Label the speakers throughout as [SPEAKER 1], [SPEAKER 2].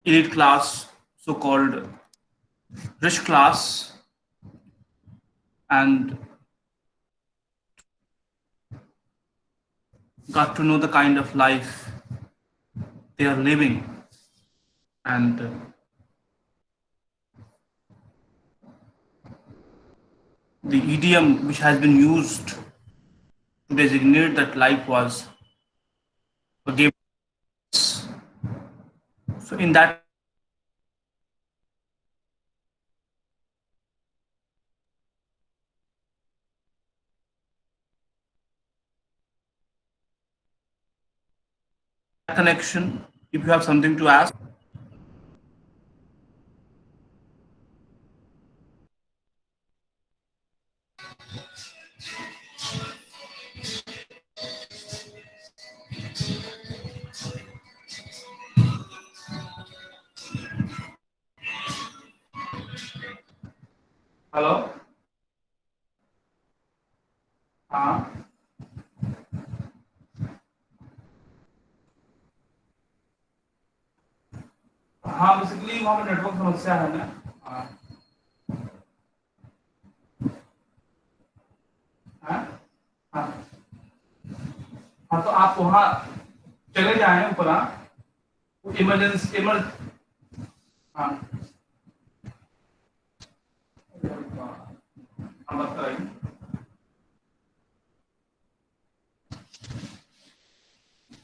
[SPEAKER 1] elite class, so-called rich class, and got to know the kind of life they are living. And the idiom which has been used to designate that life was forgiveness. So in that connection, if you have something to ask. Hello. हाँ. हाँ, basically वहाँ पे network समस्या है ना. हाँ. हाँ. हाँ. हाँ, तो आप वहाँ चले जाएं ऊपर. इमरजेंसी हाँ. हाँ, बात कराइए.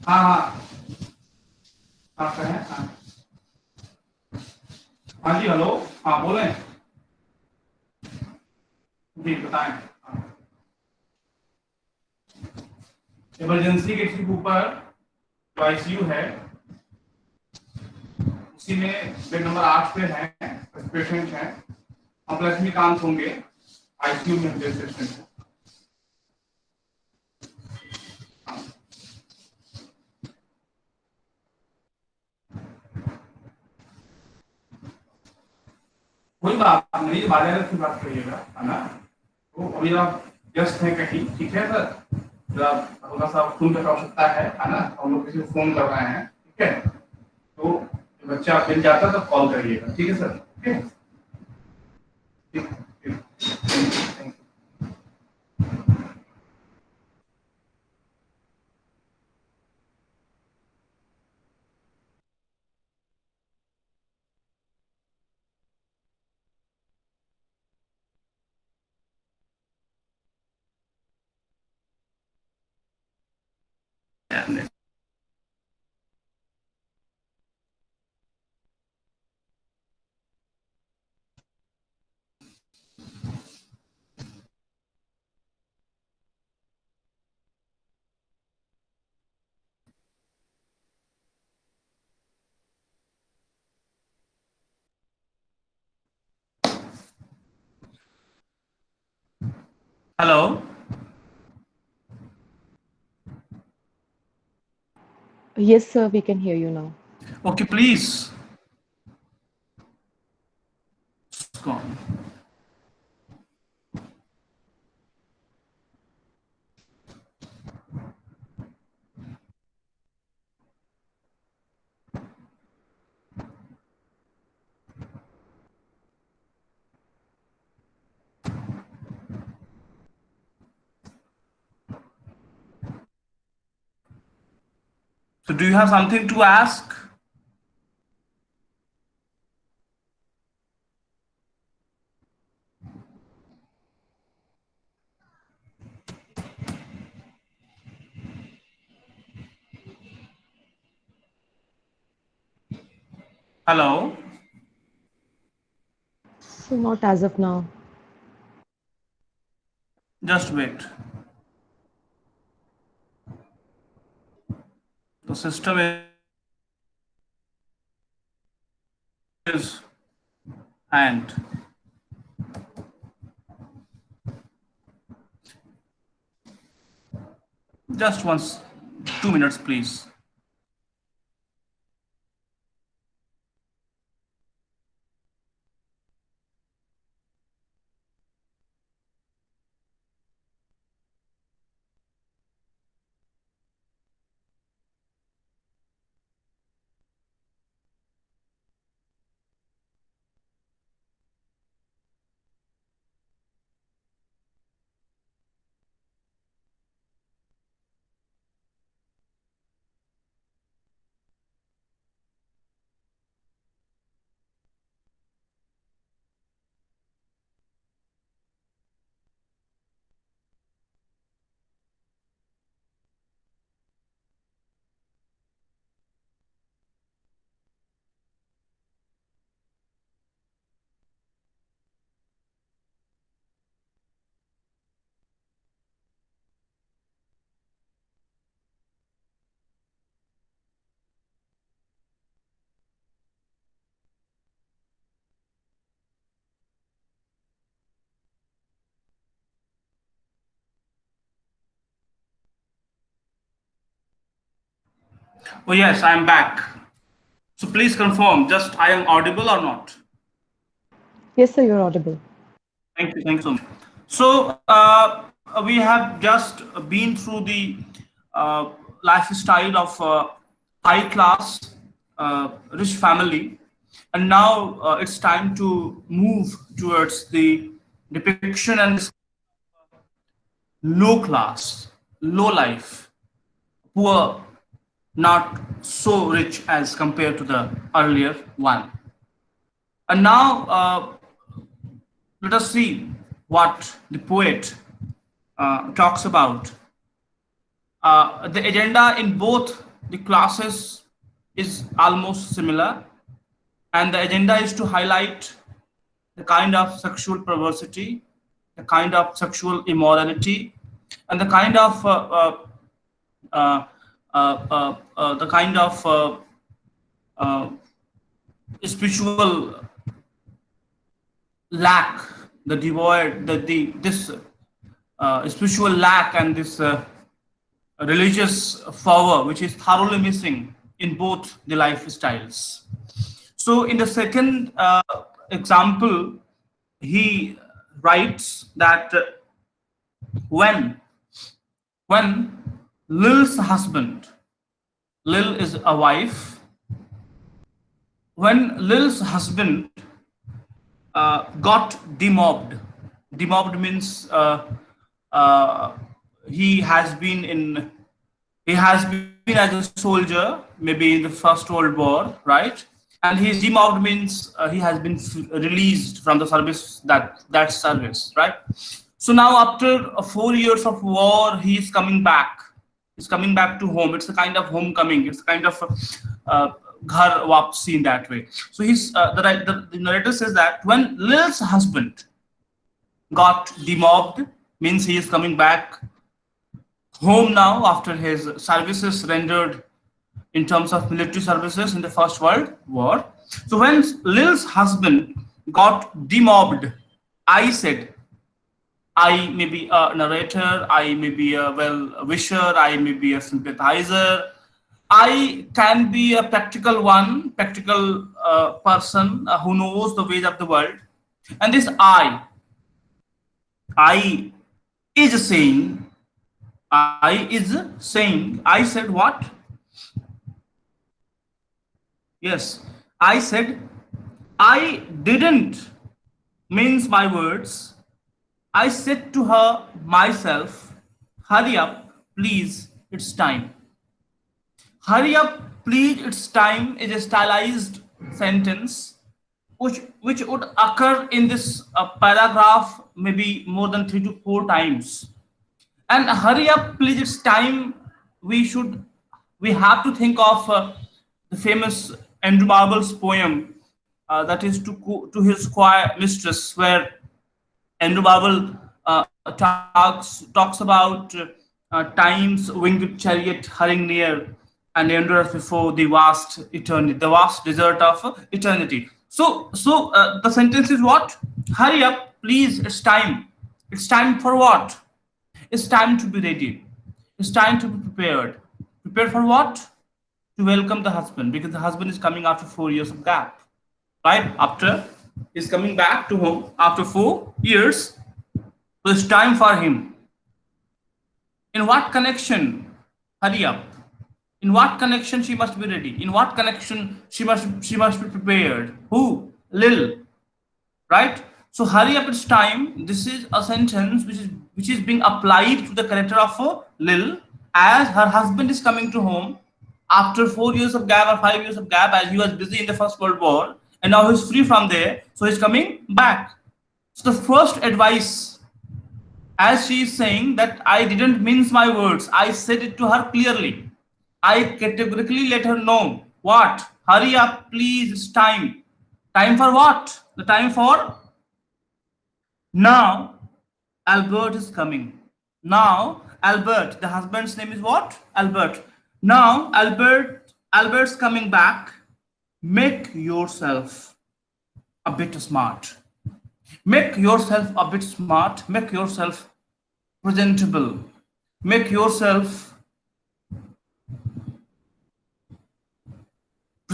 [SPEAKER 1] हाँ, हाँ. हाँ, कहें. हाँ. हाँ जी, हेलो. हाँ, बोलें. जी, बताएं. हाँ. इमरजेंसी के ठीक ऊपर जो आईसीयू है, उसी में बेड नंबर 8 पे है, पेशेंट है. हम लक्ष्मीकांत होंगे, आईसीयू में पेशेंट है. कोई बात नहीं, बाजार की बात करिएगा, है ना. तो अभी आप व्यस्त हैं कहीं, ठीक है सर. जरा थोड़ा सा फोन की आवश्यकता है ना. हम लोग किसी को फोन कर रहे हैं, ठीक है. तो बच्चा मिल जाता तो कॉल करिएगा, ठीक है सर. ठीक है. ठीक. ठीक. Hello.
[SPEAKER 2] Yes, sir, we can hear you now.
[SPEAKER 1] Okay, please. So do you have something to ask? Hello.
[SPEAKER 2] So not as of now.
[SPEAKER 1] Just wait. The system is and just once 2 minutes, please. Oh yes, I am back. So please confirm, just I am audible or not?
[SPEAKER 2] Yes, sir, you're audible.
[SPEAKER 1] Thank you so much. So we have just been through the uh, lifestyle of high class, rich family, and now it's time to move towards the depiction and low class, low life, poor, not so rich as compared to the earlier one. And now let us see what the poet talks about. The agenda in both the classes is almost similar, and the agenda is to highlight the kind of sexual perversity, the kind of sexual immorality, and uh, the kind of uh, spiritual lack, the devoid, the this spiritual lack and this religious fervor, which is thoroughly missing in both the lifestyles. So, in the second example, he writes that when when Lil's husband, Lil is a wife, when Lil's husband got demobbed. Demobbed means uh, he has been in he has been as a soldier, maybe in the First World War, right? And his demobbed means he has been released from the service, that service, right? So now after 4 years of war, he is coming back. He's coming back to home. It's a kind of homecoming. It's a kind of uh, ghar wapsi in that way. So the narrator says that when Lil's husband got demobbed, means he is coming back home now after his services rendered in terms of military services in the First World War. So when Lil's husband got demobbed, I said, I may be a narrator, I may be a well wisher, I may be a sympathizer, I can be a practical one, practical person who knows the ways of the world. And this I is saying, I said what? Yes, I said, I didn't mince my words. I said to her myself, hurry up, please, it's time. Hurry up, please, it's time is a stylized sentence which would occur in this paragraph maybe more than 3 to 4 times. And hurry up, please, it's time. We should, we have to think of the famous Andrew Marble's poem that is to his choir mistress, where Andrew Marble talks about time's winged chariot hurrying near and endureth before the vast eternity, the vast desert of eternity. So the sentence is what? Hurry up, please! It's time. It's time for what? It's time to be ready. It's time to be prepared. Prepared for what? To welcome the husband, because the husband is coming after 4 years of gap. Right? After he's coming back to home after 4 years. So it's time for him. In what connection? Hurry up. In what connection she must be ready? In what connection she must be prepared? Who? Lil. Right? So hurry up, it's time. This is a sentence which is being applied to the character of Lil, as her husband is coming to home after 4 years of gap or 5 years of gap, as he was busy in the First World War, and now he's free from there, so he's coming back. So the first advice, as she is saying that I didn't mince my words, I said it to her clearly. I categorically let her know what? Hurry up, please, it's time. Time for what? The time for now. Albert is coming. Now, Albert, the husband's name is what? Albert. Now, Albert's coming back. Make yourself a bit smart. Make yourself a bit smart. Make yourself presentable. Make yourself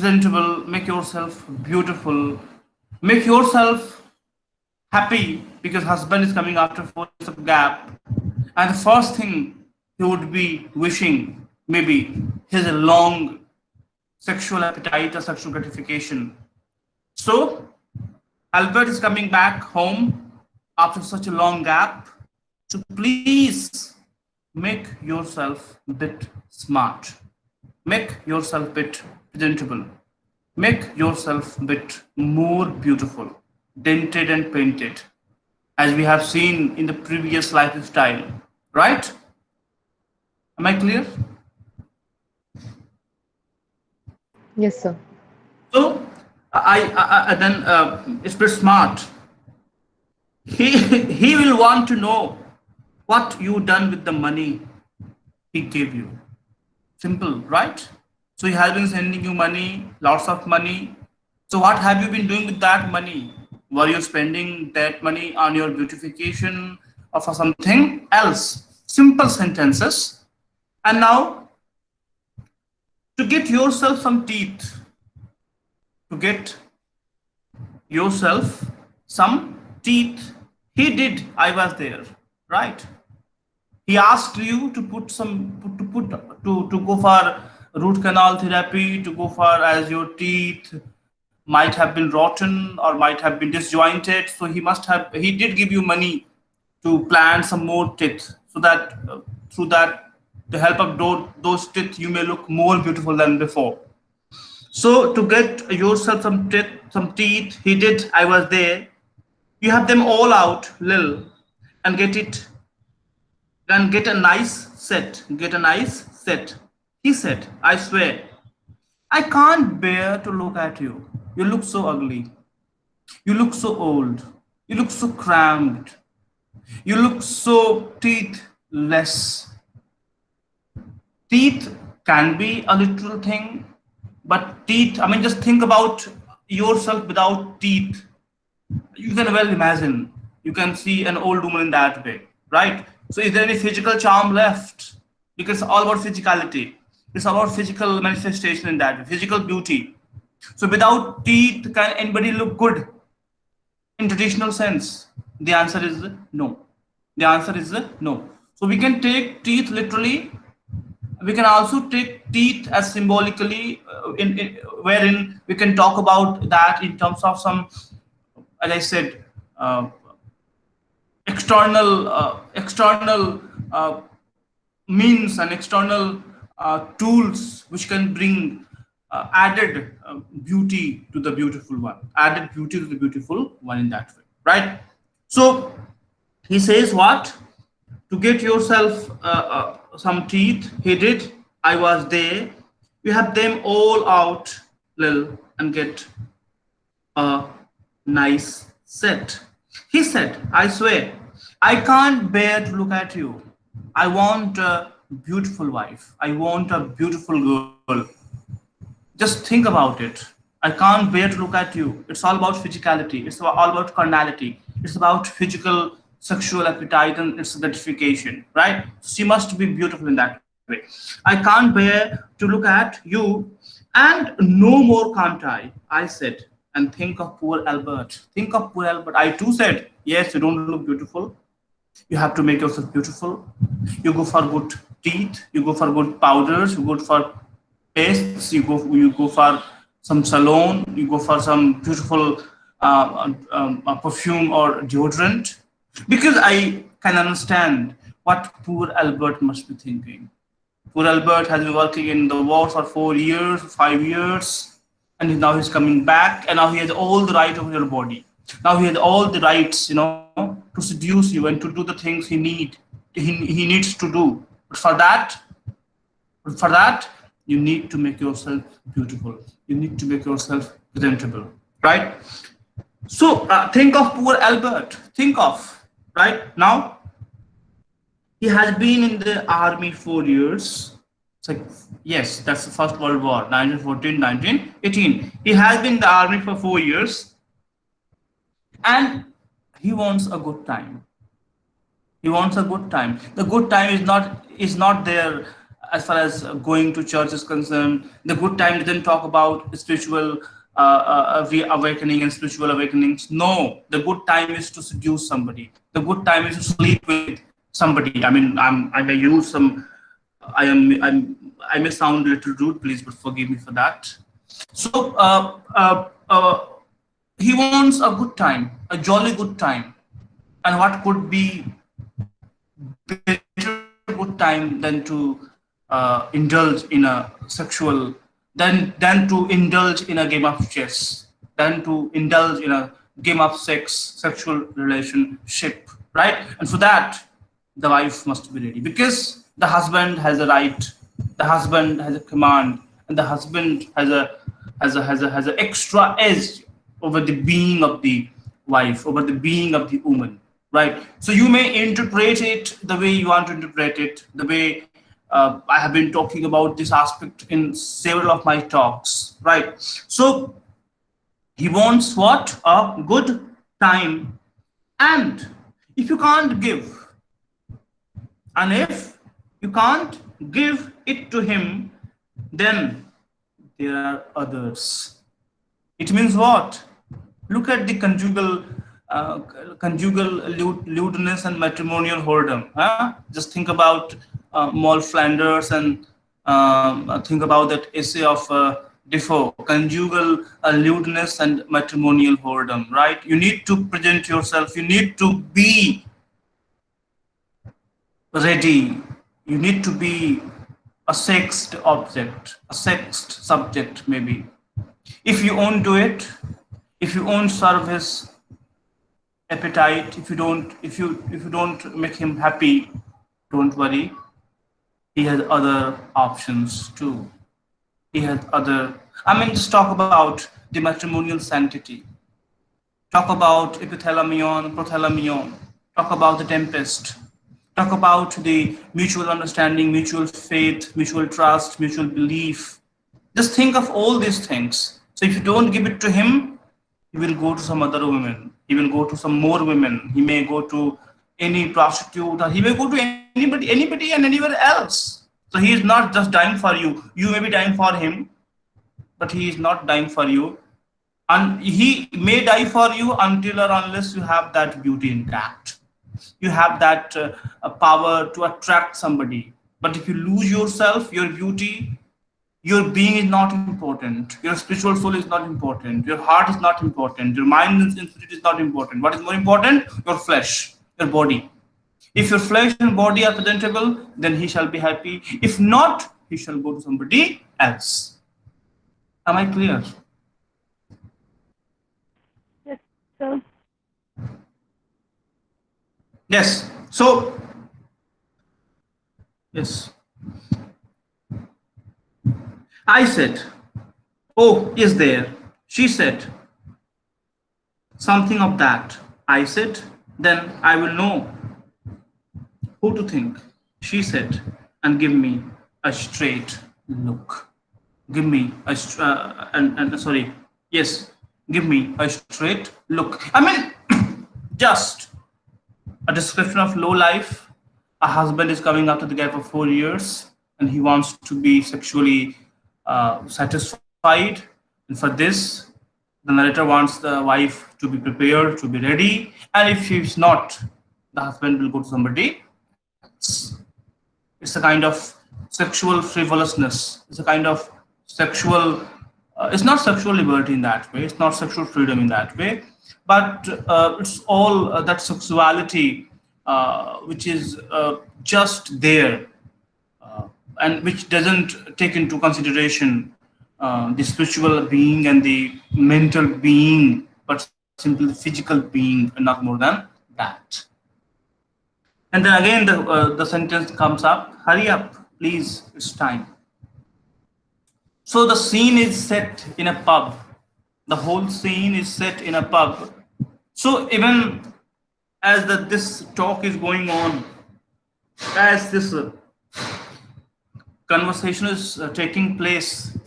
[SPEAKER 1] presentable, make yourself beautiful, make yourself happy because husband is coming after 4 years of gap, and the first thing he would be wishing maybe his long sexual appetite or sexual gratification. So Albert is coming back home after such a long gap. So please make yourself a bit smart. Make yourself a bit presentable. Make yourself a bit more beautiful, dented and painted, as we have seen in the previous lifestyle. Right? Am I clear?
[SPEAKER 2] Yes, sir.
[SPEAKER 1] So I then it's pretty smart. He will want to know what you done with the money he gave you. Simple, right? So he has been sending you money, lots of money. So what have you been doing with that money? Were you spending that money on your beautification or for something else? Simple sentences. And now to get yourself some teeth, to get yourself some teeth, he did. I was there, right? He asked you to put some to go for root canal therapy, to go for as your teeth might have been rotten or might have been disjointed. So he did give you money to plant some more teeth so that through that the help of those teeth you may look more beautiful than before. So to get yourself some teeth, he did. I was there. You have them all out, Lil, and get a nice set. Get a nice set. He said, I swear, I can't bear to look at you. You look so ugly. You look so old. You look so cramped. You look so teethless. Teeth can be a literal thing, but teeth, I mean, just think about yourself without teeth. You can well imagine. You can see an old woman in that way, right? So, is there any physical charm left? Because it's all about physicality. It's about physical manifestation in that, physical beauty. So, without teeth, can anybody look good in traditional sense? The answer is no. The answer is no. So, we can take teeth literally. We can also take teeth as symbolically, wherein we can talk about that in terms of some, as I said, uh, external means and external tools which can bring added beauty to the beautiful one, added beauty to the beautiful one in that way, right? So he says what? To get yourself some teeth, he did. I was there. You have them all out, Lil, and get a nice set. He said, I swear, I can't bear to look at you. I want a beautiful wife. I want a beautiful girl. Just think about it. I can't bear to look at you. It's all about physicality. It's all about carnality. It's about physical sexual appetite and its gratification, right? She must be beautiful in that way. I can't bear to look at you, and no more can't I said, and think of poor Albert. Think of poor Albert. I too said, yes, you don't look beautiful. You have to make yourself beautiful. You go for good teeth. You go for good powders. You go for pastes. You go for some salon. You go for some beautiful perfume or deodorant. Because I can understand what poor Albert must be thinking. Poor Albert has been working in the war for 4 years, 5 years, and now he's coming back, and now he has all the right over your body. Now he has all the rights, to seduce you and to do the things he needs to do. But for that, you need to make yourself beautiful. You need to make yourself presentable, right? So think of poor Albert. Think of right now. He has been in the army 4 years. It's like, yes, that's the First World War, 1914, 1918. He has been in the army for 4 years, and he wants a good time. He wants a good time. The good time is not there as far as going to church is concerned. The good time didn't talk about spiritual awakening and spiritual awakenings. No, the good time is to seduce somebody. The good time is to sleep with somebody. I mean, I may use some. I may sound a little rude, please, but forgive me for that. So he wants a good time, a jolly good time, and what could be better good time than to indulge in a sexual, than to indulge in a game of chess, than to indulge in a game of sexual relationship, right? And for that, the wife must be ready, because the husband has a right, the husband has a command, and the husband has a extra edge over the being of the wife, over the being of the woman, right? So you may interpret it the way you want to interpret it, the way I have been talking about this aspect in several of my talks, right? So he wants what? A good time. And if you can't give, and if you can't give it to him, then there are others. It means what? Look at the conjugal lewdness and matrimonial whoredom. Huh? Just think about Moll Flanders, and think about that essay of Defoe, conjugal lewdness and matrimonial whoredom. Right? You need to present yourself. You need to be ready. You need to be a sexed object, a sexed subject, maybe. If you won't do it, if you won't serve his appetite, if you don't make him happy, don't worry. He has other options too. He has other. I mean, just talk about the matrimonial sanctity. Talk about epithalamion, prothalamion. Talk about the tempest. Talk about the mutual understanding, mutual faith, mutual trust, mutual belief. Just think of all these things. So if you don't give it to him, he will go to some other women. He will go to some more women. He may go to any prostitute, or he may go to anybody and anywhere else. So he is not just dying for you. You may be dying for him, but he is not dying for you. And he may die for you until or unless you have that beauty intact. You have that power to attract somebody. But if you lose yourself, your beauty, your being is not important. Your spiritual soul is not important. Your heart is not important. Your mind and spirit is not important. What is more important? Your flesh, your body. If your flesh and body are presentable, then he shall be happy. If not, he shall go to somebody else. Am I clear?
[SPEAKER 2] Yes, sir.
[SPEAKER 1] Yes. So, yes. I said, oh, is there? She said, something of that. I said, then I will know who to think. She said, and give me a straight look. Give me a, sorry, yes, give me a straight look. I mean, just a description of low life. A husband is coming after the gap of 4 years, and he wants to be sexually satisfied. And for this, the narrator wants the wife to be prepared, to be ready. And if she's not, the husband will go to somebody else. It's a kind of sexual frivolousness. It's a kind of sexual, it's not sexual liberty in that way. It's not sexual freedom in that way. But it's all that sexuality which is just there, and which doesn't take into consideration the spiritual being and the mental being, but simply the physical being, and not more than that. And then again, the sentence comes up, hurry up, please, it's time. So the scene is set in a pub. The whole scene is set in a pub. So even as this talk is going on, as this conversation is taking place,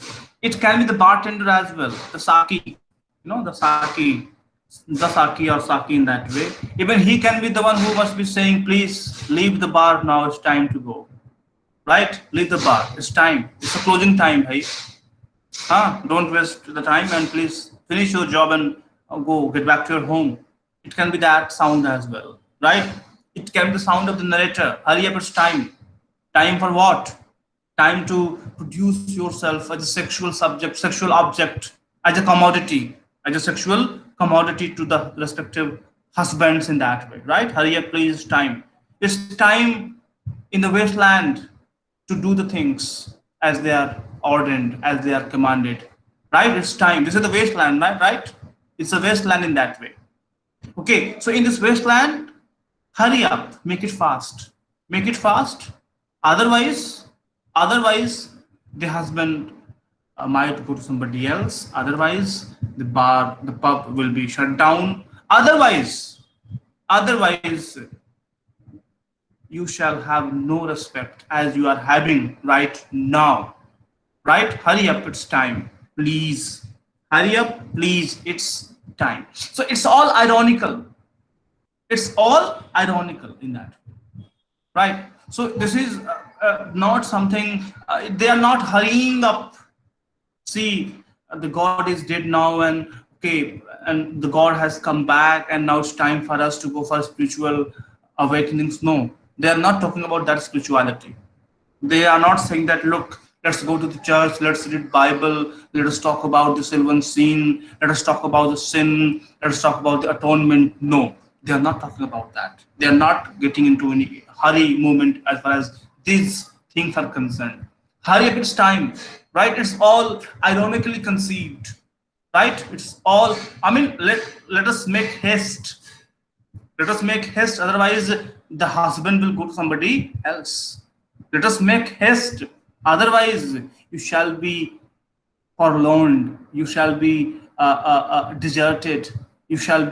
[SPEAKER 1] it can be the bartender as well, the saki, the saki or saki in that way. Even he can be the one who must be saying, please leave the bar now, it's time to go. right? Leave the bar. It's time. It's a closing time, bhai. Don't waste the time and please finish your job and go get back to your home. It can be that sound as well, right? It can be the sound of the narrator. Hurry up, it's time. Time for what? Time to produce yourself as a sexual subject, sexual object, as a commodity, as a sexual commodity to the respective husbands in that way, right? Hurry up, please, time. It's time in the wasteland to do the things as they are ordained, as they are commanded, right? It's time. This is the wasteland, right? Right? It's a wasteland in that way. Okay, so in this wasteland, hurry up, make it fast, make it fast. Otherwise, otherwise, the husband might go to somebody else. Otherwise, the bar, the pub will be shut down. Otherwise, you shall have no respect as you are having right now. Right? Hurry up, it's time. Please. Hurry up, please. It's time. So it's all ironical. It's all ironical in that. Right? So this is not something, they are not hurrying up. See, the God is dead now, and okay, and the God has come back, and now it's time for us to go for spiritual awakenings. No, they are not talking about that spirituality. They are not saying that, look, let's go to the church, let's read Bible, let us talk about the silver sin, let us talk about the sin, let us talk about the atonement. No, they are not talking about that. They are not getting into any hurry movement as far as these things are concerned. Hurry up, it's time, right? It's all ironically conceived, right? It's all, I mean, let us make haste. Let us make haste, otherwise the husband will go to somebody else. Let us make haste, otherwise you shall be forlorn, you shall be deserted, you shall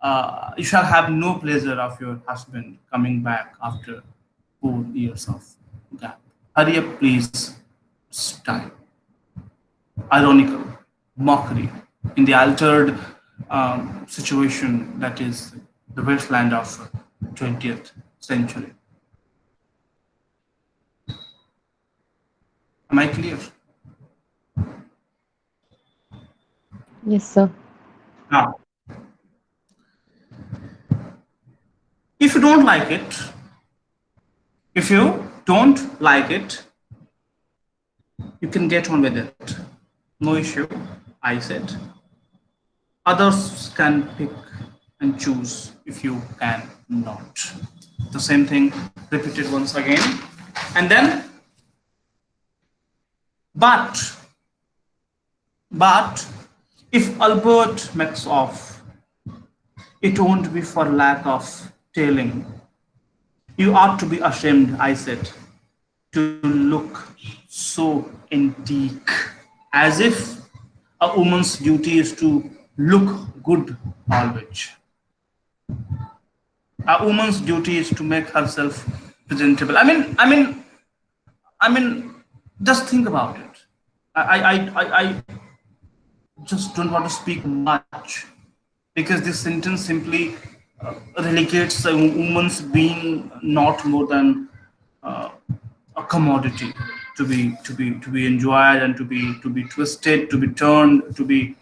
[SPEAKER 1] have no pleasure of your husband coming back after 4 years of gap. Hurry up, please. It's time. Ironical, mockery in the altered situation that is the wasteland of 20th century. Am I clear?
[SPEAKER 2] Yes, sir.
[SPEAKER 1] Now, if you don't like it, if you don't like it, you can get on with it. No issue, I said. Others can pick and choose if you can not. The same thing repeated once again. And then, but, but, if Albert makes off, it won't be for lack of telling. You ought to be ashamed, I said, to look so antique, as if a woman's duty is to look good always. A woman's duty is to make herself presentable. I mean, just think about it. I just don't want to speak much because this sentence simply relegates a woman's being not more than uh, a commodity to be enjoyed and to be twisted, to be turned, to be.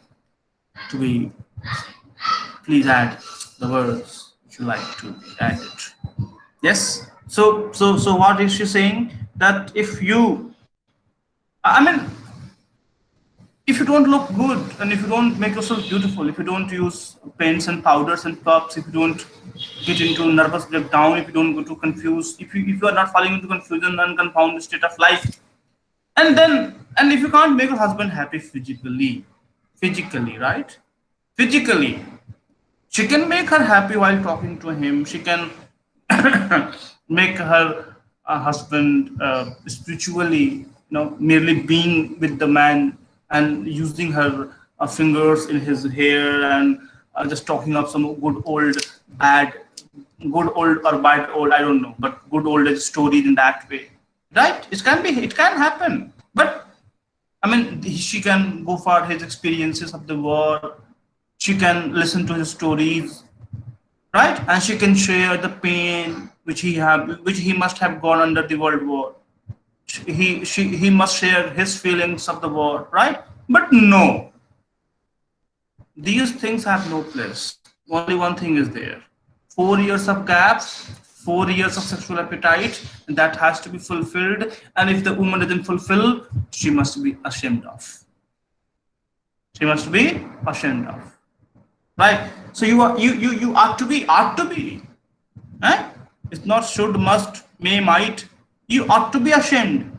[SPEAKER 1] Please add the words if you like to add it. Yes. So what is she saying? That if you, I mean, if you don't look good and if you don't make yourself beautiful, if you don't use paints and powders and puffs, if you don't get into nervous breakdown, if you don't go to confuse, if you are not falling into confusion and confounded state of life, and if you can't make your husband happy physically, right? Physically, she can make her happy while talking to him. She can make her husband spiritually, merely being with the man and using her fingers in his hair and just talking of some bad, good old or bad old, I don't know, but good old age stories in that way, right? It can happen, but I mean, she can go for his experiences of the war. She can listen to his stories, right? And she can share the pain which he must have gone under the World War. he must share his feelings of the war, right? But no, these things have no place. Only one thing is there: 4 years of gaps, 4 years of sexual appetite, and that has to be fulfilled. And if the woman doesn't fulfill, she must be ashamed of. She must be ashamed of, right? So you ought to be, eh? It's not should, must, may, might. You ought to be ashamed,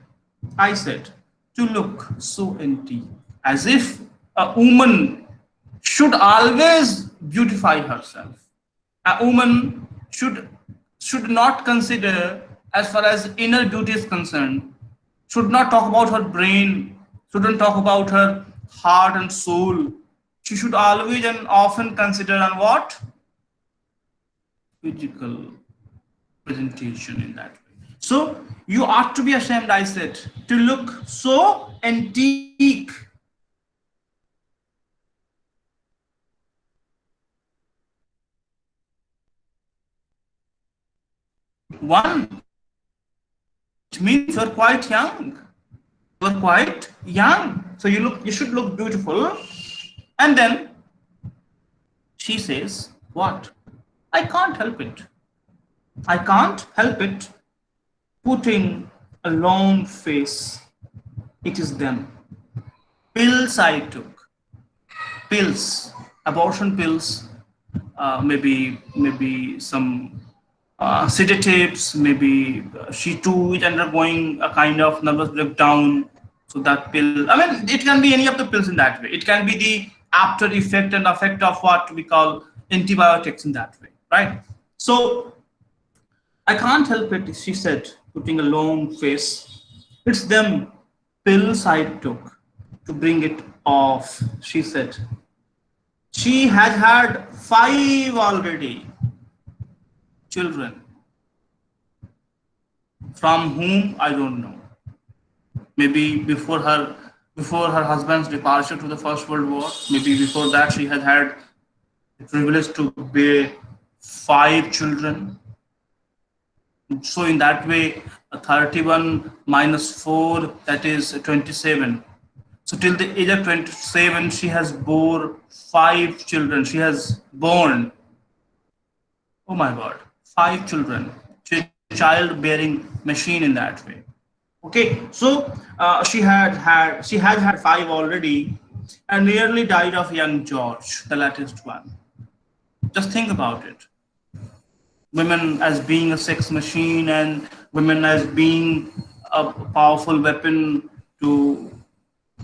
[SPEAKER 1] I said, to look so empty, as if a woman should always beautify herself. A woman should not consider, as far as inner beauty is concerned, should not talk about her brain, shouldn't talk about her heart and soul. She should always and often consider on what? Physical presentation in that way. So you ought to be ashamed, I said, to look so antique. One, it means you're quite young. You're quite young. So you should look beautiful. And then she says, what? I can't help it. I can't help it. Putting a long face. It is them. Pills I took. Pills, abortion pills, maybe some sedatives, maybe she too is undergoing a kind of nervous breakdown. So that pill, I mean, it can be any of the pills in that way. It can be the after effect and effect of what we call antibiotics in that way, right? So I can't help it, she said, putting a long face. It's them pills I took to bring it off, she said. She had had 5 already children, from whom I don't know. Maybe before her husband's departure to the First World War, maybe before that she had had the privilege to bear 5 children. So in that way, 31 minus 4, that is 27. So till the age of 27, she has bore 5 children. She has born, oh my God, 5 children. She is a childbearing machine in that way. Okay, so she had had 5 already, and nearly died of young George, the latest one. Just think about it. Women as being a sex machine, and women as being a powerful weapon to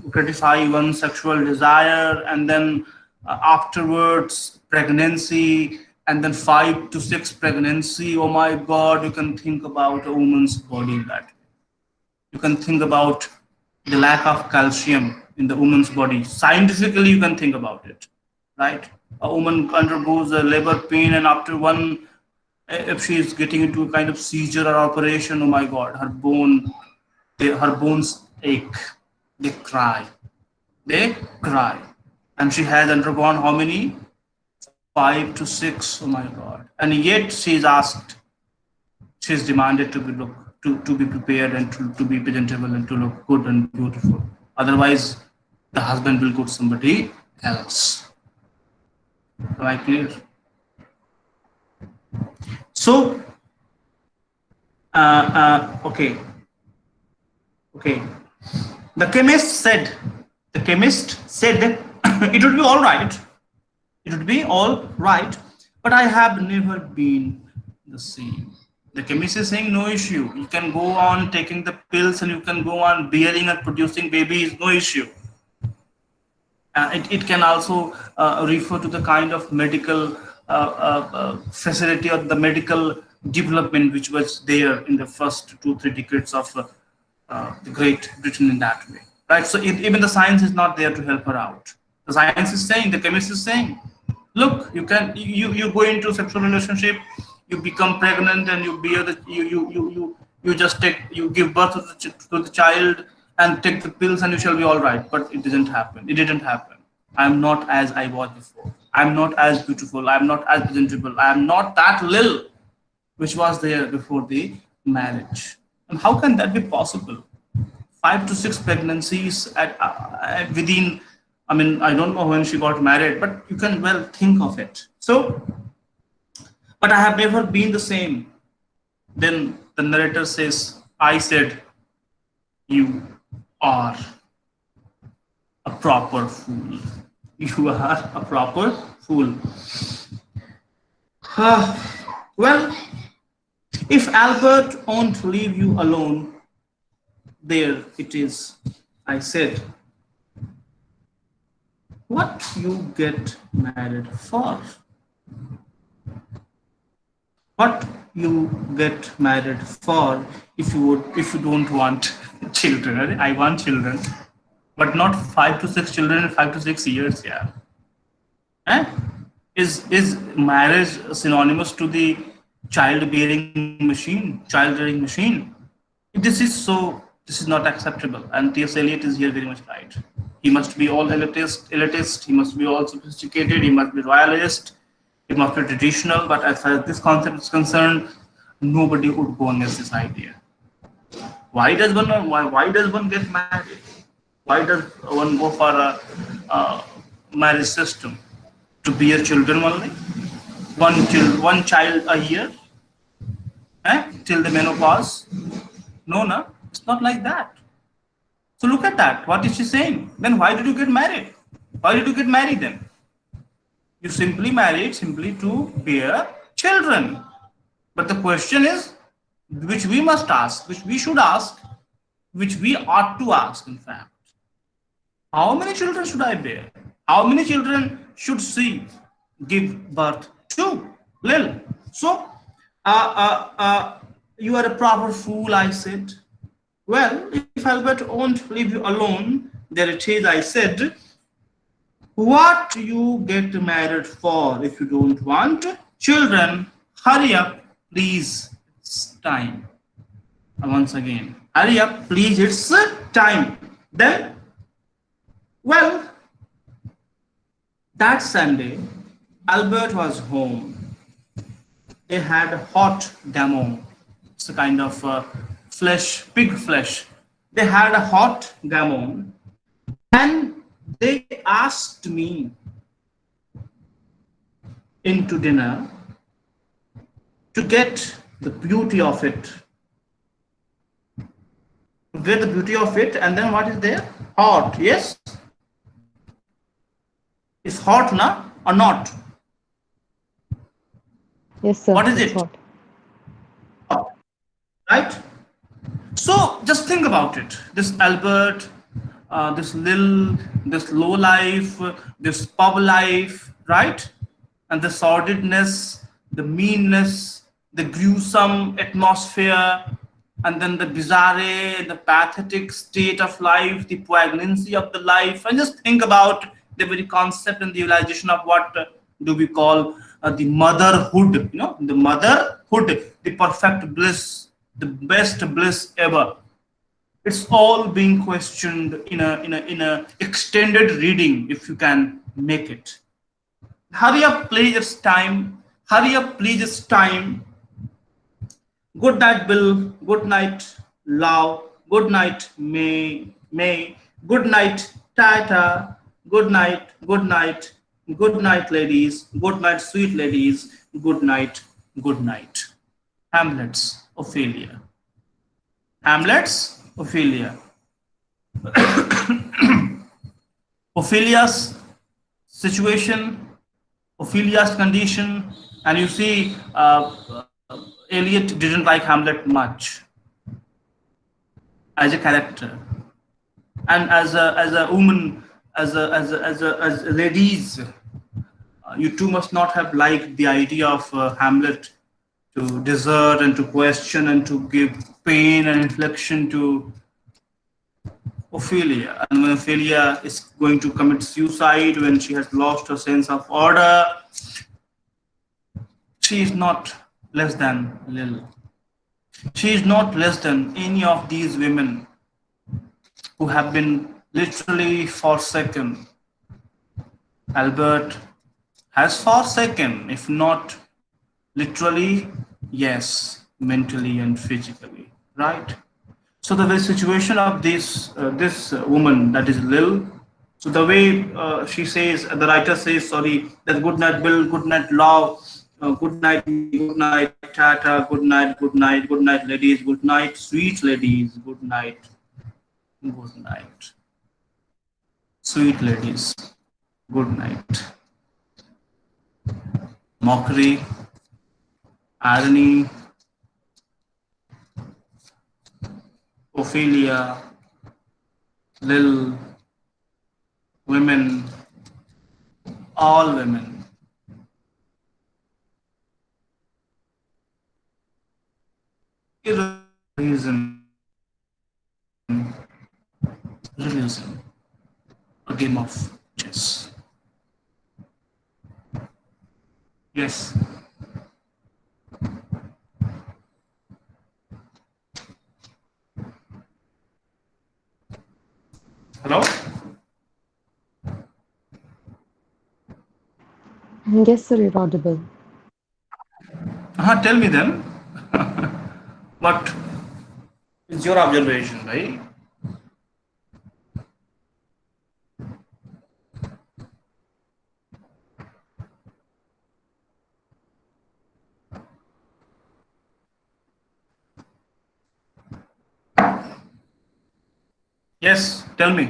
[SPEAKER 1] gratify one's sexual desire, and then afterwards pregnancy, and then 5 to 6 pregnancy. Oh my God, you can think about a woman's body in that. You can think about the lack of calcium in the woman's body. Scientifically, you can think about it, right? A woman undergoes a labor pain, and after one, if she is getting into a kind of seizure or operation, oh my God, her bones ache, they cry, and she has undergone how many? 5 to 6, oh my God, and yet she is asked, she is demanded to be to be prepared, and to be presentable, and to look good and beautiful. Otherwise, the husband will go to somebody else. Am I clear? So, okay. The chemist said, it would be all right. It would be all right, but I have never been the same. The chemist is saying, no issue. You can go on taking the pills, and you can go on bearing and producing babies, no issue. It can also refer to the kind of medical facility, or the medical development which was there in the first 2-3 decades of the Great Britain in that way, right? So even the science is not there to help her out. The science is saying, the chemist is saying, look, you go into sexual relationship, you become pregnant, and you bear the you just you give birth to the child, and take the pills, and you shall be all right. But it didn't happen. It didn't happen. I'm not as I was before. I'm not as beautiful. I'm not as presentable. I'm not that Lil which was there before the marriage. And how can that be possible? 5 to 6 pregnancies within, I mean, I don't know when she got married, but you can well think of it. So, but I have never been the same. Then the narrator says, I said, you are a proper fool. You are a proper fool. Well, if Albert won't leave you alone, there it is. I said, what you get married for? What you get married for if you don't want children? I want children, but not 5 to 6 children in 5 to 6 years. Yeah, eh? Is marriage synonymous to the childbearing machine, child rearing machine? This is so. This is not acceptable, and T.S. Eliot is here very much right. He must be all elitist. He must be all sophisticated. He must be royalist. It must be traditional. But as far as this concept is concerned, nobody would go against this idea. Why does one get married? Why does one go for a marriage system? To bear children only? One child a year? Till the menopause? No, it's not like that. So look at that. What is she saying? Then why did you get married? Why did you get married then? You simply married simply to bear children. But the question is, which we must ask, which we should ask, which we ought to ask, in fact. How many children should I bear? How many children should she give birth to? Lil. So, you are a proper fool, I said. Well, if Albert won't leave you alone, there it is, I said, what you get married for if you don't want children? Hurry up, please, it's time. Once again, hurry up, please, it's time. Then, well, that Sunday, Albert was home. They had hot gammon. It's a kind of flesh, pig flesh. They had a hot gammon, and they asked me into dinner to get the beauty of it. To get the beauty of it, and then what is there? Hot, yes? It's hot, na, or not?
[SPEAKER 2] Yes, sir.
[SPEAKER 1] What is
[SPEAKER 2] It's
[SPEAKER 1] it?
[SPEAKER 2] hot.
[SPEAKER 1] Right? So just think about it. This Albert, this Lil, this low life, this pub life, right? And the sordidness, the meanness, the gruesome atmosphere, and then the bizarre, the pathetic state of life, the poignancy of the life, and just think about the very concept and the realization of what do we call the motherhood, the motherhood, the perfect bliss, the best bliss ever. It's all being questioned in a extended reading, if you can make it. Hurry up, please, it's time. Hurry up, please, it's time. Good night, Bill. Good night, Lau. Good night, May. Good night, Tata. Good night, good night. Good night, ladies. Good night, sweet ladies. Good night, good night. Hamlet's Ophelia. Hamlet's Ophelia. Ophelia's situation, Ophelia's condition, and you see, Eliot didn't like Hamlet much as a character, and as a woman, as ladies, you too must not have liked the idea of Hamlet to desert and to question and to give pain and infliction to Ophelia. And when Ophelia is going to commit suicide, when she has lost her sense of order, she is not less than Lil. She is not less than any of these women who have been literally forsaken. Albert has forsaken, if not literally, yes, mentally and physically, right? So the very situation of this woman, that is Lil. So the way she says, the writer says, sorry, that good night, Bill, good night, love, good night, me, good night, Tata, good night, good night, good night, ladies, good night, sweet ladies, good night, sweet ladies, good night. Mockery, irony, Ophelia, Lil, women, all women. Reason, realism, a game of chess. Yes. Hello?
[SPEAKER 2] Yes, sir, you're audible.
[SPEAKER 1] Tell me then. What is your observation, right? Yes, tell me.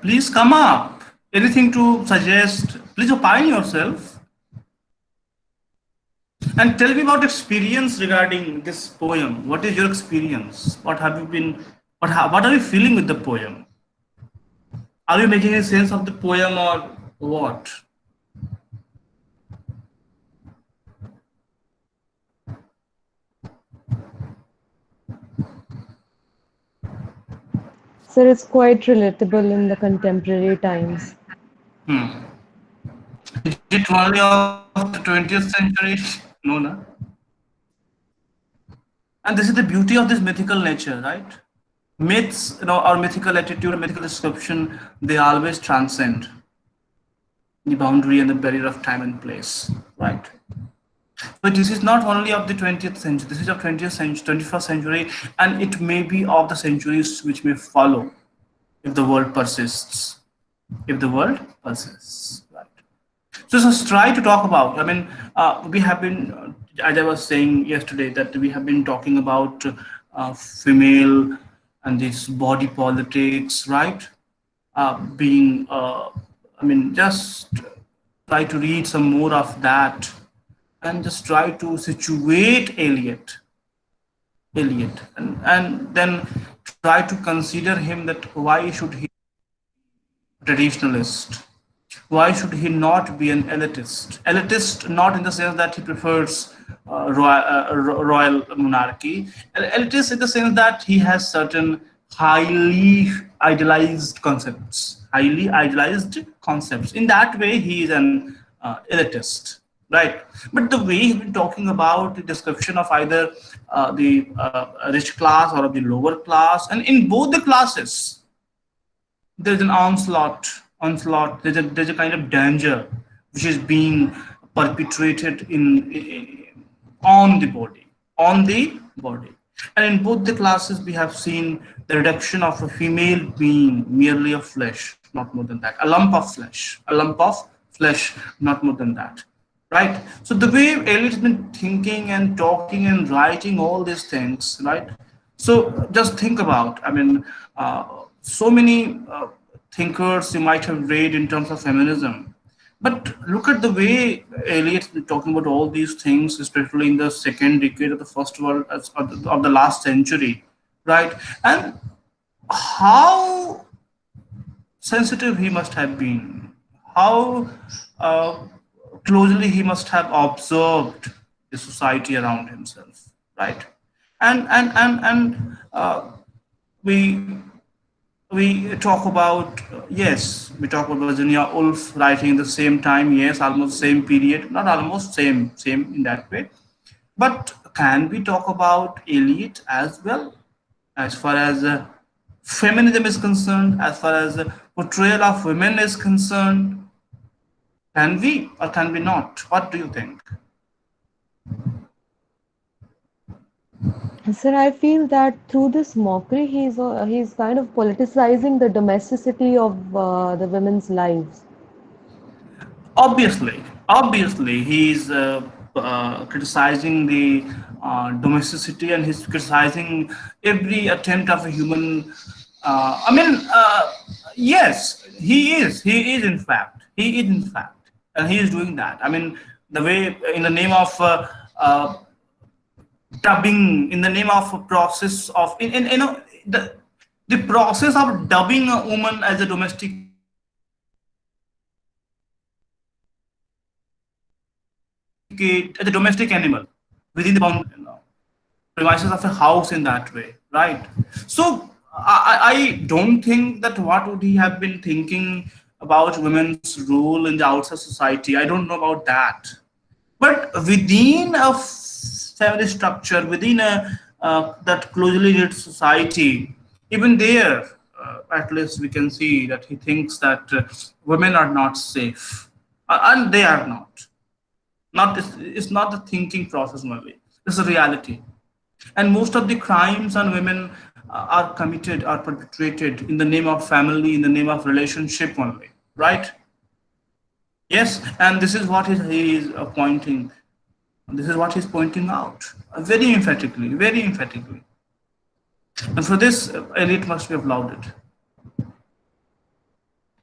[SPEAKER 1] Please come up. Anything to suggest? Please opine yourself and tell me about experience regarding this poem. What is your experience? What have you been? What are you feeling with the poem? Are you making a sense of the poem or what?
[SPEAKER 2] Sir, it's quite relatable in the contemporary times.
[SPEAKER 1] Hmm. Is it only of the 20th century? No, no. And this is the beauty of this mythical nature, right? Myths, or mythical attitude, mythical description, they always transcend the boundary and the barrier of time and place, right? But this is not only of the 20th century, this is of 20th century, 21st century, and it may be of the centuries which may follow if the world persists. If the world persists, right? So let's try to talk about. I mean, we have been, as I was saying yesterday, that we have been talking about female and this body politics, right? Being, I mean, just try to read some more of that and just try to situate Eliot, and then try to consider him that why should he traditionalist? Why should he not be an elitist? Elitist, not in the sense that he prefers royal monarchy. Elitist in the sense that he has certain highly idealized concepts. Highly idealized concepts. In that way, he is an elitist, right? But the way he's been talking about the description of either the rich class or of the lower class, and in both the classes, there's an onslaught. There's a kind of danger which is being perpetrated on the body, and in both the classes we have seen the reduction of a female being merely of flesh, not more than that, a lump of flesh, not more than that, right? So the way Eliot has been thinking and talking and writing all these things, right? So just think about, I mean, so many thinkers you might have read in terms of feminism, but look at the way Eliot's been talking about all these things, especially in the second decade of the first world of the last century, right? And how sensitive he must have been, how uh, closely he must have observed the society around himself, right?
[SPEAKER 3] And we we talk about yes, we talk about Virginia Woolf writing the same time, yes, almost same period, not almost same in that way. But can we talk about Eliot as well, as far as feminism is concerned, as far as portrayal of women is concerned? Can we or can we not? What do you think?
[SPEAKER 2] Sir, I feel that through this mockery, he's kind of politicizing the domesticity of the women's lives.
[SPEAKER 3] Obviously he's criticizing the domesticity, and he's criticizing every attempt of a human. I mean, yes, he is in fact, and he is doing that. I mean, the way, in the name of dubbing, in the name of a process of, in you know, the process of dubbing a woman as a domesticate, as a domestic animal within the within the premises of a house, in that way, right? So I don't think that what would he have been thinking about women's role in the outside society. I don't know about that. But within a family structure, within a that closely knit society, even there, at least we can see that he thinks that women are not safe, and they are not. Not it's not the thinking process only. It's a reality. And most of the crimes on women are committed, are perpetrated in the name of family, in the name of relationship only, right? Yes, and this is what he is pointing. This is what he's pointing out very emphatically, very emphatically. And for this, Eliot must be applauded.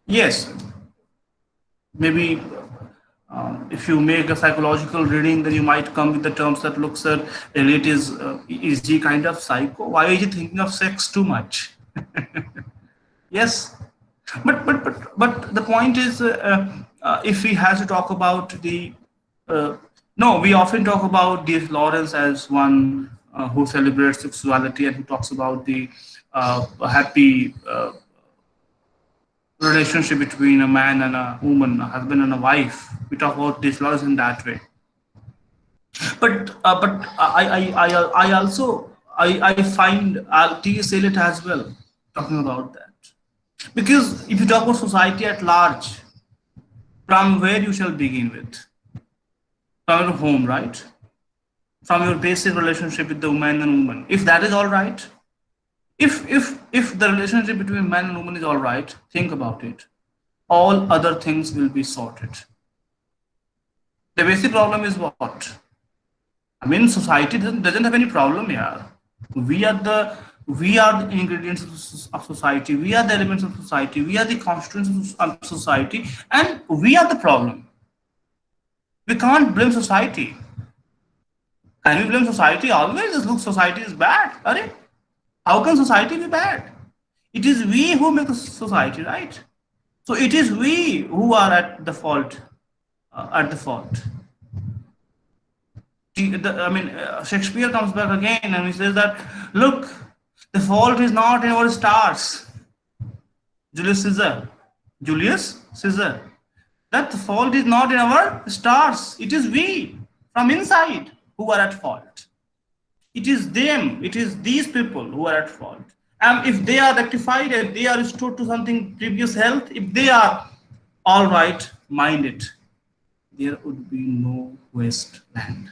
[SPEAKER 3] Yes, maybe if you make a psychological reading, then you might come with the terms that looks at Eliot is he kind of psycho? Why is he thinking of sex too much? Yes, but the point is, if he has to talk about the uh, no, we often talk about D.S. Lawrence as one who celebrates sexuality and who talks about the happy relationship between a man and a woman, a husband and a wife. We talk about D.S. Lawrence in that way. But I also I find T.S. Eliot as well talking about that. Because if you talk about society at large, from where you shall begin with? From your home, right? From your basic relationship with the man and woman. If that is all right, if the relationship between man and woman is all right, think about it. All other things will be sorted. The basic problem is what? I mean, society doesn't have any problem here. We are the we are the ingredients of society. We are the elements of society. We are the constituents of society, and we are the problem. We can't blame society. Can we blame society always? Just look, society is bad. Are how can society be bad? It is we who make the society, right? So it is we who are at the fault. At the fault. I mean, Shakespeare comes back again and he says that, look, the fault is not in our stars. Julius Caesar. Julius Caesar. That the fault is not in our stars. It is we from inside who are at fault. It is them, it is these people who are at fault. And if they are rectified, if they are restored to something previous health, if they are all right minded, there would be no wasteland.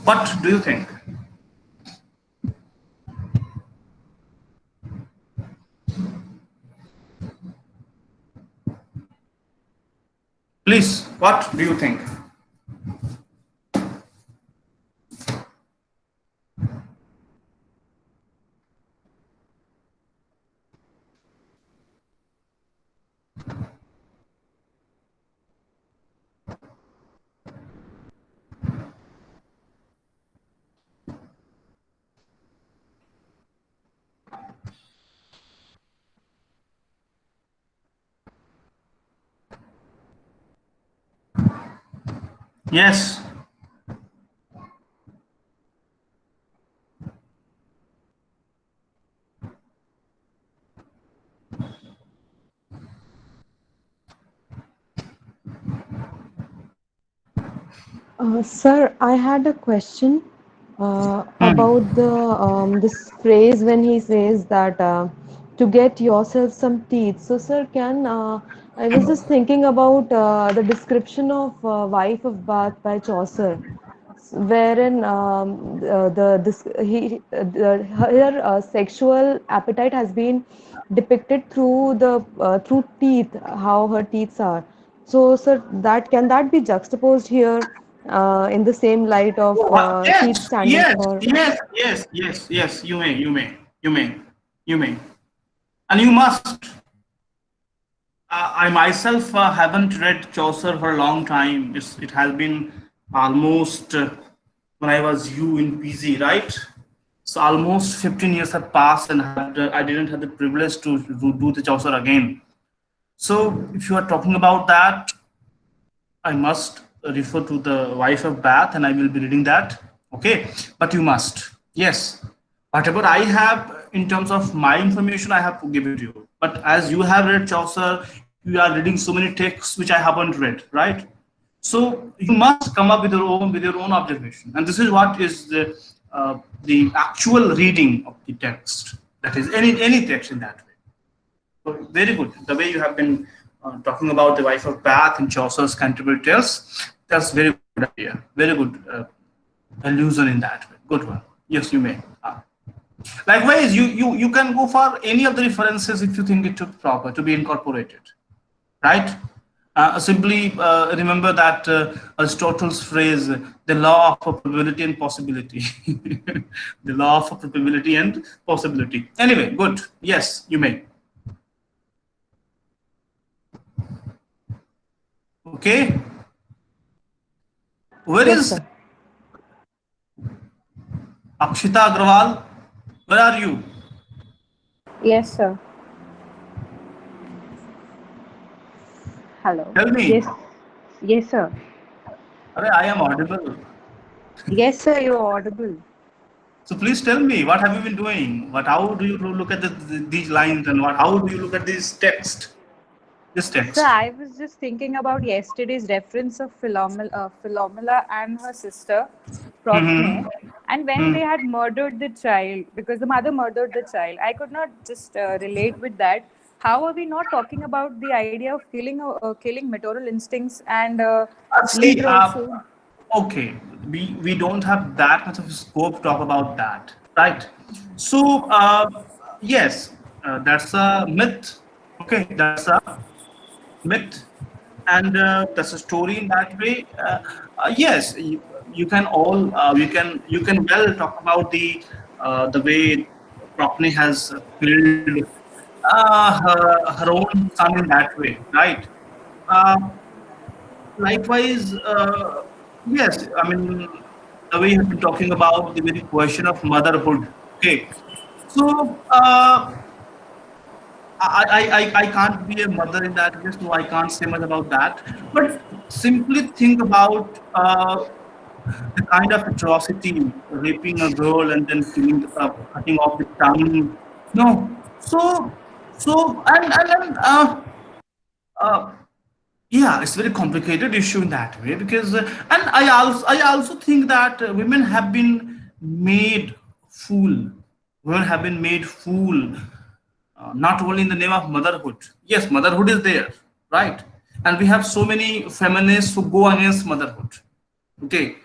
[SPEAKER 3] What do you think? Please, what do you think? Yes.
[SPEAKER 2] Sir, I had a question about the this phrase when he says that to get yourself some teeth. So, sir, can I was just thinking about the description of Wife of Bath by Chaucer, wherein the this he her sexual appetite has been depicted through the through teeth, how her teeth are. So, sir, that can that be juxtaposed here in the same light of teeth
[SPEAKER 3] Yes,
[SPEAKER 2] standing
[SPEAKER 3] yes,
[SPEAKER 2] for?
[SPEAKER 3] yes, yes, yes, yes. You may, and you must. I myself haven't read Chaucer for a long time. It has been almost when I was you in PG, right? So almost 15 years have passed, and I didn't have the privilege to do the Chaucer again. So if you are talking about that, I must refer to the Wife of Bath, and I will be reading that. Okay, but you must. Yes, whatever I have in terms of my information, I have to give it to you. But as you have read Chaucer, you are reading so many texts which I haven't read, right? So you must come up with your own observation, and this is what is the actual reading of the text. That is any text in that way. So very good. The way you have been talking about the Wife of Bath in Chaucer's Canterbury Tales, that's very good idea. Very good allusion in that way. Good one. Yes, you may. Likewise, you can go for any of the references if you think it took proper to be incorporated, right? Simply remember that Aristotle's phrase, the law of probability and possibility. The law of probability and possibility. Anyway, good. Yes, you may. Okay. Where
[SPEAKER 2] Yes,
[SPEAKER 3] is
[SPEAKER 2] sir.
[SPEAKER 3] Akshita Agrawal? Where are you?
[SPEAKER 4] Yes, sir. Hello.
[SPEAKER 3] Tell me.
[SPEAKER 4] Yes. Yes, sir.
[SPEAKER 3] I am audible.
[SPEAKER 4] Yes, sir, you're audible.
[SPEAKER 3] So please tell me, what have you been doing? How do you look at these lines, and how do you look at this
[SPEAKER 4] So
[SPEAKER 3] text?
[SPEAKER 4] I was just thinking about yesterday's reference of Philomela and her sister, Prothne, and when they had murdered the child, because the mother murdered the child, I could not just relate with that. How are we not talking about the idea of killing maternal instincts and
[SPEAKER 3] See,
[SPEAKER 4] later also?
[SPEAKER 3] okay, we don't have that much of scope to talk about that, right? So yes, that's a myth. Okay, that's a myth, and that's a story in that way. Yes, you can all you can well talk about the way Prockney has killed her own son in that way, right? Uh, Likewise, yes, I mean, the way you have been talking about the very question of motherhood. Okay, so I can't be a mother in that case, so I can't say much about that. But simply think about the kind of atrocity, raping a girl and then cutting off the tongue. No, and uh, yeah, it's very complicated issue in that way because and I also think that women have been made fool. Women have been made fool, not only in the name of motherhood. Yes, motherhood is there, right? And we have so many feminists who go against motherhood. Okay,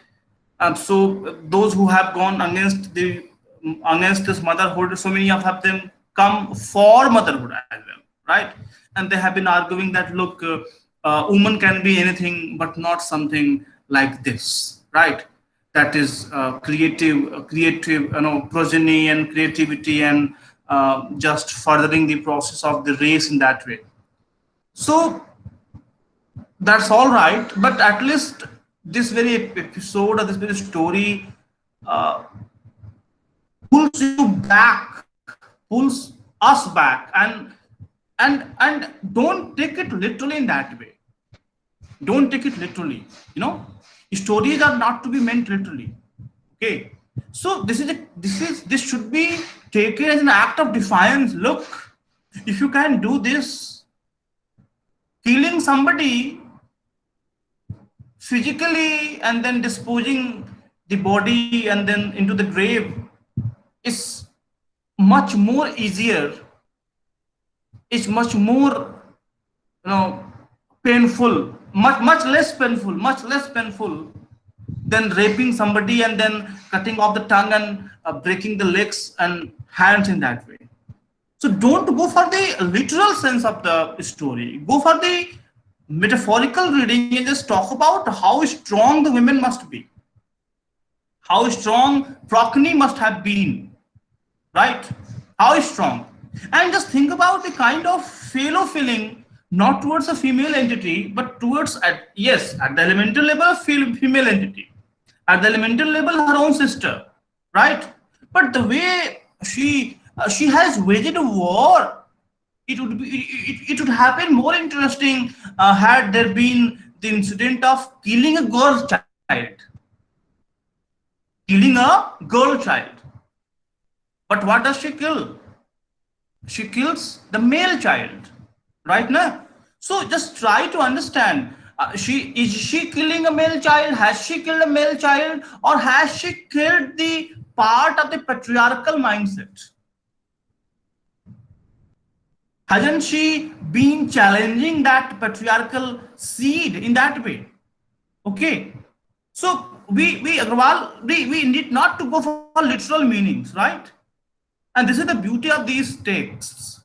[SPEAKER 3] so those who have gone against this motherhood, so many of them come for motherhood as well, right? And they have been arguing that look, woman can be anything but not something like this, right? That is creative, progeny and creativity and just furthering the process of the race in that way. So that's all right, but at least this very episode or this very story uh, pulls you back, pulls us back, and don't take it literally in that way. Don't take it literally. You know, stories are not to be meant literally. Okay, so this should be taken as an act of defiance. Look, if you can do this, killing somebody physically and then disposing the body and then into the grave is much more easier, is much more, you know, painful, much less painful than raping somebody and then cutting off the tongue and breaking the legs and hands in that way. So don't go for the literal sense of the story. Go for the metaphorical reading and just talk about how strong the women must be, how strong Procne must have been, right? How strong. And just think about the kind of fellow feeling, not towards a female entity, but towards, yes, at the elemental level, female entity. At the elemental level, her own sister, right? But the way she has waged a war, it would have been more interesting had there been the incident of killing a girl child, killing a girl child. But what does she kill? She kills the male child, right now. So just try to understand, she killing a male child, has she killed a male child, or has she killed the part of the patriarchal mindset? Hasn't she been challenging that patriarchal seed in that way? Okay, so we Agrawal, we need not to go for literal meanings, right? And this is the beauty of these texts.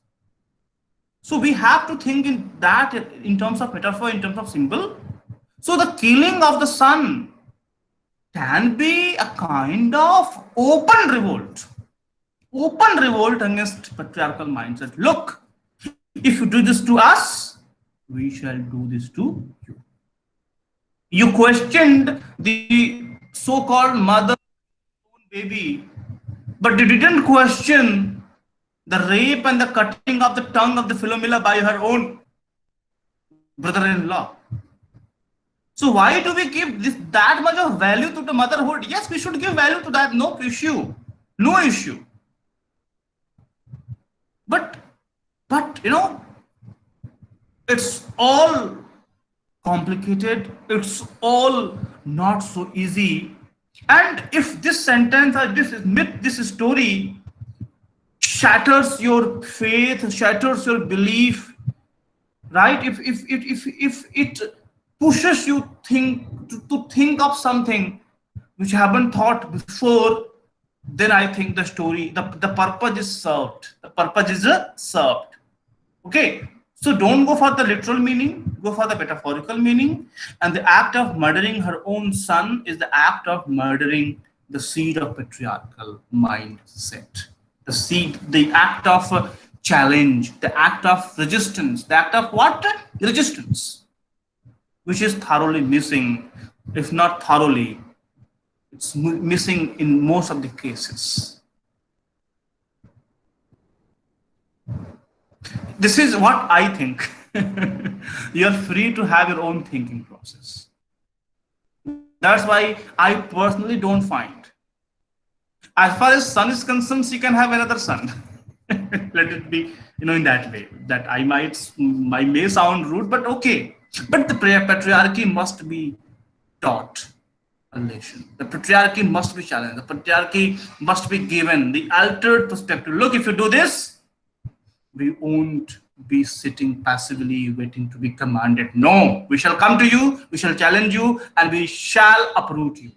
[SPEAKER 3] So we have to think in that, in terms of metaphor, in terms of symbol. So the killing of the son can be a kind of open revolt against patriarchal mindset. Look, if you do this to us, we shall do this to you. You questioned the so-called mother baby, but you didn't question the rape and the cutting of the tongue of the Philomela by her own brother-in-law. So why do we give this that much of value to the motherhood? Yes, we should give value to that. No issue, no issue. But you know, it's all complicated. It's all not so easy. And if this sentence or this myth, this story shatters your faith, shatters your belief, right? If it pushes you to think of something which you haven't thought before, then I think the story, the purpose is served. The purpose is served. Okay. So don't go for the literal meaning, go for the metaphorical meaning. And the act of murdering her own son is the act of murdering the seed of patriarchal mindset. The seed, the act of challenge, the act of resistance, the act of what? Resistance, which is thoroughly missing, if not thoroughly, it's missing in most of the cases. This is what I think. You're free to have your own thinking process. That's why I personally don't find. As far as son is concerned, she can have another son. Let it be, in that way. That I may sound rude, but okay. But the patriarchy must be taught a lesson. The patriarchy must be challenged. The patriarchy must be given the altered perspective. Look, if you do this, we won't be sitting passively waiting to be commanded. No, we shall come to you, we shall challenge you, and we shall uproot you.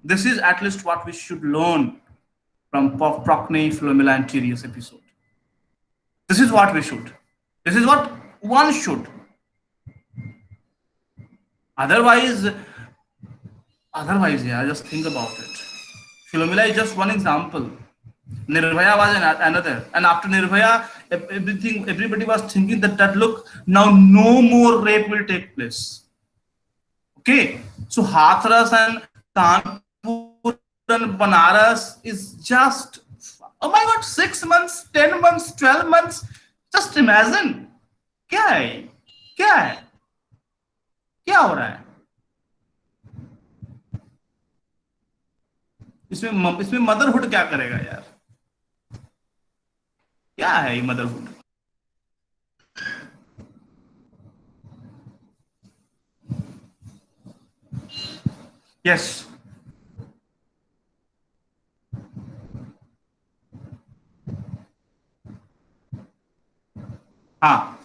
[SPEAKER 3] This is at least what we should learn from Procne, Philomela, and Tyreus episode. This is what we should. This is what one should. Otherwise, yeah, just think about it. Philomela is just one example. Nirbhaya was another, and after Nirbhaya, everybody was thinking that look, now no more rape will take place. Okay, so Hathras and Kanpur and Banaras is just, oh my God, 6 months, 10 months, 12 months. Just imagine, क्या है, क्या हो रहा है? इसमें motherhood क्या करेगा यार? क्या है ये motherhood? Yes. Ah.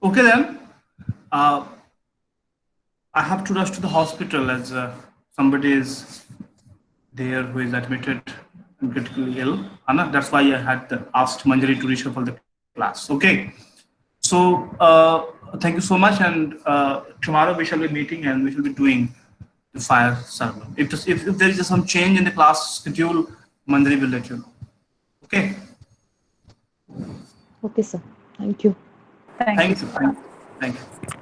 [SPEAKER 3] Okay then. Uh, I have to rush to the hospital as somebody is there who is admitted and critically ill. Anna, that's why I had asked Manjari to reshuffle the class. Okay. So thank you so much, and tomorrow we shall be meeting and we shall be doing the fire server. If there is some change in the class schedule, Manjari will let you know. Okay.
[SPEAKER 2] Okay, sir. Thank you.
[SPEAKER 4] Thank you
[SPEAKER 3] Thank
[SPEAKER 4] so
[SPEAKER 3] you.
[SPEAKER 4] much.
[SPEAKER 3] Thank you.